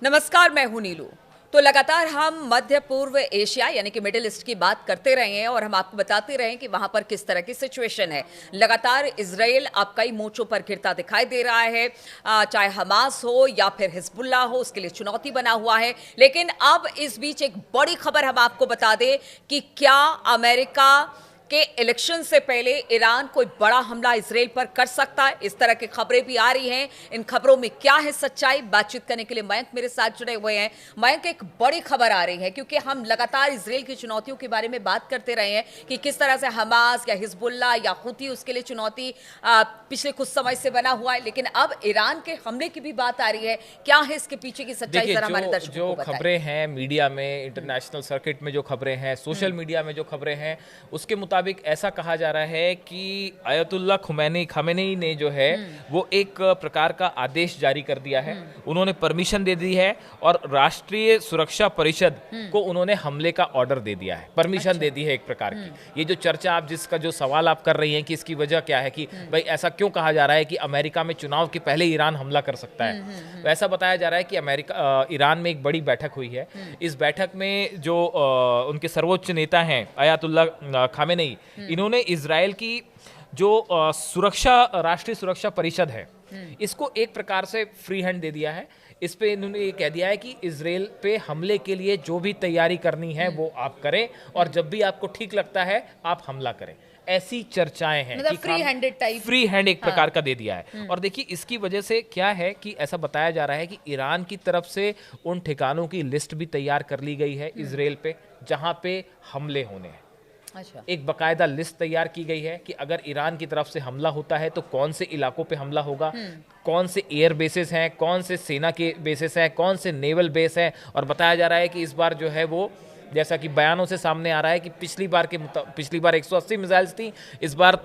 नमस्कार, मैं हूं नीलू। तो लगातार हम मध्य पूर्व एशिया यानी कि मिडिल ईस्ट की बात करते रहे हैं और हम आपको बताते रहे हैं कि वहां पर किस तरह की सिचुएशन है। लगातार इजराइल अब कई मोर्चों पर गिरता दिखाई दे रहा है, चाहे हमास हो या फिर हिजबुल्लाह हो, उसके लिए चुनौती बना हुआ है। लेकिन अब इस बीच एक बड़ी खबर हम आपको बता दें कि क्या अमेरिका के इलेक्शन से पहले ईरान कोई बड़ा हमला इजराइल पर कर सकता है। इस तरह की खबरें भी आ रही हैं। इन खबरों में क्या है सच्चाई, बातचीत करने के लिए मयंक मेरे साथ जुड़े हुए हैं। मयंक, एक बड़ी खबर आ रही है क्योंकि हम लगातार इजराइल की चुनौतियों के बारे में बात करते रहे हैं कि किस तरह से हमास या हिजबुल्लाह या हुती उसके लिए चुनौती पिछले कुछ समय से बना हुआ है, लेकिन अब ईरान के हमले की भी बात आ रही है। क्या है इसके पीछे की सच्चाई, जरा हमारे दर्शकों को बताएं। जो खबरें हैं मीडिया में, इंटरनेशनल सर्किट में जो खबरें हैं, सोशल मीडिया में जो खबरें हैं, उसके मुताबिक ऐसा कहा जा रहा है कि आयतुल्लाह खामेनी ने जो है वो एक प्रकार का आदेश जारी कर दिया है। उन्होंने परमिशन दे दी है और राष्ट्रीय सुरक्षा परिषद को उन्होंने हमले का ऑर्डर दे दिया है, परमिशन दे दी है एक प्रकार की। ये जो चर्चा आप जिसका जो सवाल आप कर रही हैं कि इसकी वजह क्या है कि भाई ऐसा क्यों कहा जा रहा है कि अमेरिका में चुनाव के पहले ईरान हमला कर सकता है, तो ऐसा बताया जा रहा है कि ईरान में एक बड़ी बैठक हुई है। इस बैठक में जो उनके सर्वोच्च नेता हैं आयतुल्लाह खामेनी, इन्होंने इजराइल की जो राष्ट्रीय सुरक्षा परिषद है, इसको एक प्रकार से फ्री हैंड दे दिया है। इस पे इन्होंने ये कह दिया है कि इजराइल पे हमले के लिए जो भी तैयारी करनी है वो आप करें और जब भी आपको ठीक लगता है आप हमला करें। ऐसी चर्चाएं हैं मतलब फ्री हैंड एक प्रकार का दे दिया है। और देखिए इसकी वजह से क्या है कि ऐसा बताया जा रहा है कि ईरान की तरफ से उन ठिकानों की लिस्ट भी तैयार कर ली गई है इजराइल पे जहां पे हमले होने हैं। अच्छा। एक बकायदा लिस्ट तैयार की गई है कि अगर ईरान की तरफ से हमला होता है तो कौन से इलाकों पे हमला होगा, कौन से एयर बेसेस हैं, कौन से सेना के बेसेस हैं, कौन से नेवल बेस हैं। और बताया जा रहा है कि इस बार जो है वो, जैसा कि बयानों से सामने आ रहा है कि पिछली बार 180 मिसाइल्स थी, इस बार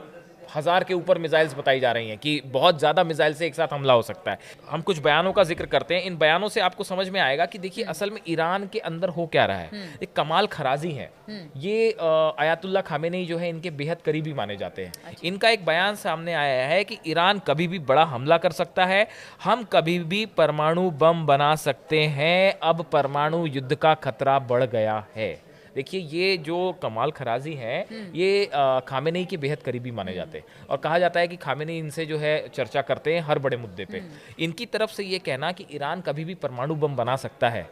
1000 के ऊपर मिसाइल्स बताई जा रही हैं कि बहुत ज़्यादा मिसाइल से एक साथ हमला हो सकता है। हम कुछ बयानों का जिक्र करते हैं। इन बयानों से आपको समझ में आएगा कि देखिए असल में ईरान के अंदर हो क्या रहा है। एक कमाल खराजी है ये, आयतुल्लाह खामेनी जो है इनके बेहद करीबी माने जाते हैं। अच्छा। इनका एक बयान सामने आया है कि ईरान कभी भी बड़ा हमला कर सकता है, हम कभी भी परमाणु बम बना सकते हैं, अब परमाणु युद्ध का खतरा बढ़ गया है। देखिए ये जो कमाल खराजी हैं ये खामेनी के बेहद करीबी माने जाते हैं और कहा जाता है कि खामेनी इनसे जो है चर्चा करते हैं हर बड़े मुद्दे पे। इनकी तरफ से ये कहना कि ईरान कभी भी परमाणु बम बना सकता है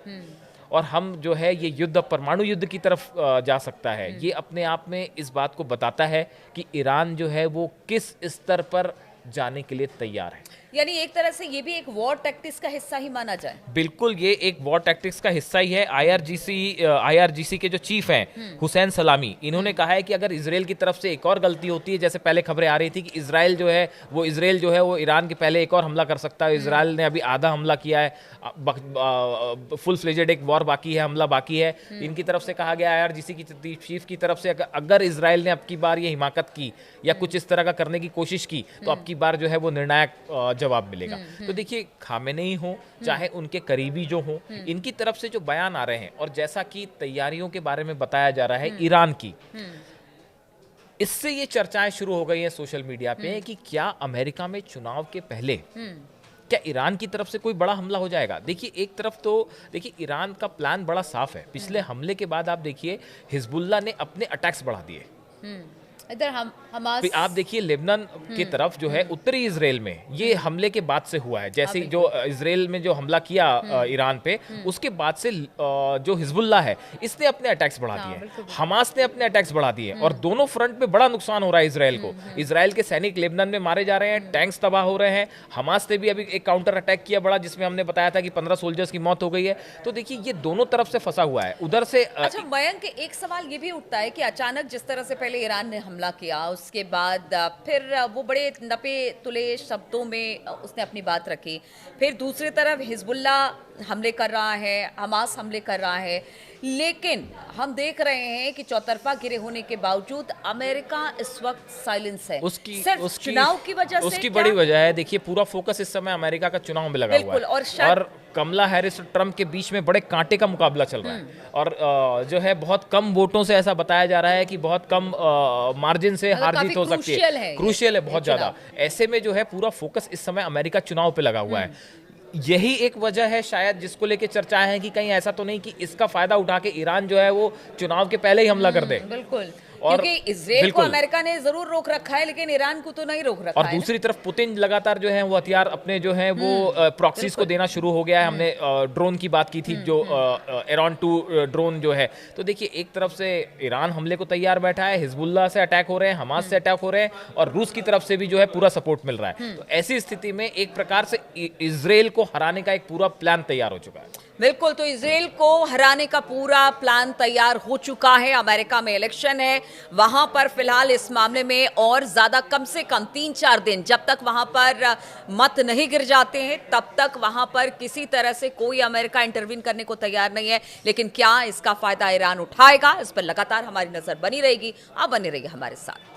और हम जो है ये युद्ध परमाणु युद्ध की तरफ जा सकता है, ये अपने आप में इस बात को बताता है कि ईरान जो है वो किस स्तर पर जाने के लिए तैयार है। यानी एक तरह से ये भी एक वॉर टैक्टिक्स का हिस्सा ही माना जाए। बिल्कुल, ये एक वॉर टैक्टिक्स का हिस्सा ही है। आईआरजीसी के जो चीफ हैं हुसैन सलामी, इन्होंने कहा है कि अगर इजराइल की तरफ से एक और गलती होती है, जैसे पहले खबरें आ रही थी कि इजराइल जो है वो ईरान के पहले एक और हमला कर सकता है। इजराइल ने अभी आधा हमला किया है, फुल फ्लेजेड एक वॉर बाकी है, हमला बाकी है। इनकी तरफ से कहा गया आईआरजीसी की चीफ की तरफ से अगर इजराइल ने अब की बार ये हिमाकत की या कुछ इस तरह का करने की कोशिश की तो अब की बार जो है वो निर्णायक जवाब मिलेगा। तो देखिए खामेनी हो चाहे उनके करीबी जो हो, इनकी तरफ से जो बयान आ रहे हैं और जैसा कि तैयारियों के बारे में बताया जा रहा है ईरान की, इससे ये चर्चाएं शुरू हो गई हैं सोशल मीडिया पे कि क्या अमेरिका में चुनाव के पहले क्या ईरान की तरफ से कोई बड़ा हमला हो जाएगा। देखिए एक तरफ तो देखिए ईरान का प्लान बड़ा साफ है। पिछले हमले के बाद आप देखिए हिजबुल्लाह ने अपने अटैक्स बढ़ा दिए। इधर हमास आप देखिए लेबनान की तरफ जो है उत्तरी इजराइल में ये हमले के बाद से हुआ है। जैसे जो इजराइल में जो हमला किया ईरान पे, उसके बाद से जो हिजबुल्लाह है इसने अपने अटैक्स बढ़ा दिए, हमास ने अपने अटैक्स बढ़ा दिए और दोनों फ्रंट पे बड़ा नुकसान हो रहा है इजराइल को। इजराइल के सैनिक लेबनान में मारे जा रहे हैं, टैंक्स तबाह हो रहे हैं। हमास ने भी अभी एक काउंटर अटैक किया बड़ा, जिसमें हमने बताया था कि 15 सोल्जर्स की मौत हो गई है। तो देखिए ये दोनों तरफ से फंसा हुआ है उधर से। अच्छा मयंक, एक सवाल ये भी उठता है कि अचानक जिस तरह से पहले ईरान ने हमला किया, उसके बाद फिर वो बड़े नपे तुले शब्दों में उसने अपनी बात रखी, फिर दूसरी तरफ हिजबुल्लाह हमले कर रहा है, हमास हमले कर रहा है, लेकिन हम देख रहे हैं कि चौतरफा घिरे होने के बावजूद अमेरिका इस वक्त साइलेंस है। उसकी चुनाव की वजह से उसकी बड़ी वजह है। देखिए पूरा फोकस इस समय अमेरिका का चुनाव में लगा हुआ है और कमला हैरिस और ट्रंप के बीच में बड़े कांटे का मुकाबला चल रहा है और जो है बहुत कम वोटों से ऐसा बताया जा रहा है कि बहुत कम मार्जिन से हार जीत हो सकती है। क्रूशियल है बहुत ज्यादा। ऐसे में जो है पूरा फोकस इस समय अमेरिका चुनाव पे लगा हुआ है। यही एक वजह है शायद जिसको लेके चर्चाएं हैं कि कहीं ऐसा तो नहीं कि इसका फायदा उठा के ईरान जो है वो चुनाव के पहले ही हमला कर दे। बिल्कुल, और क्योंकि इजराइल को अमेरिका ने जरूर रोक रखा है, लेकिन ईरान को तो नहीं रोक रखा और है। दूसरी तरफ पुतिन लगातार जो है वो हथियार अपने जो है वो प्रॉक्सीज को देना शुरू हो गया है। हमने ड्रोन की बात की थी, जो एरॉन 2 ड्रोन जो है, तो देखिए एक तरफ से ईरान हमले को तैयार बैठा है, हिजबुल्लाह से अटैक हो रहे हैं, हमास से अटैक हो रहे हैं, और रूस की तरफ से भी जो है पूरा सपोर्ट मिल रहा है। तो ऐसी स्थिति में एक प्रकार से इजराइल को हराने का एक पूरा प्लान तैयार हो चुका है। बिल्कुल, तो इजराइल को हराने का पूरा प्लान तैयार हो चुका है। अमेरिका में इलेक्शन है, वहां पर फिलहाल इस मामले में और ज्यादा कम से कम 3-4 दिन, जब तक वहां पर मत नहीं गिर जाते हैं तब तक वहां पर किसी तरह से कोई अमेरिका इंटरवीन करने को तैयार नहीं है। लेकिन क्या इसका फायदा ईरान उठाएगा, इस पर लगातार हमारी नजर बनी रहेगी। आप बने रहिए हमारे साथ।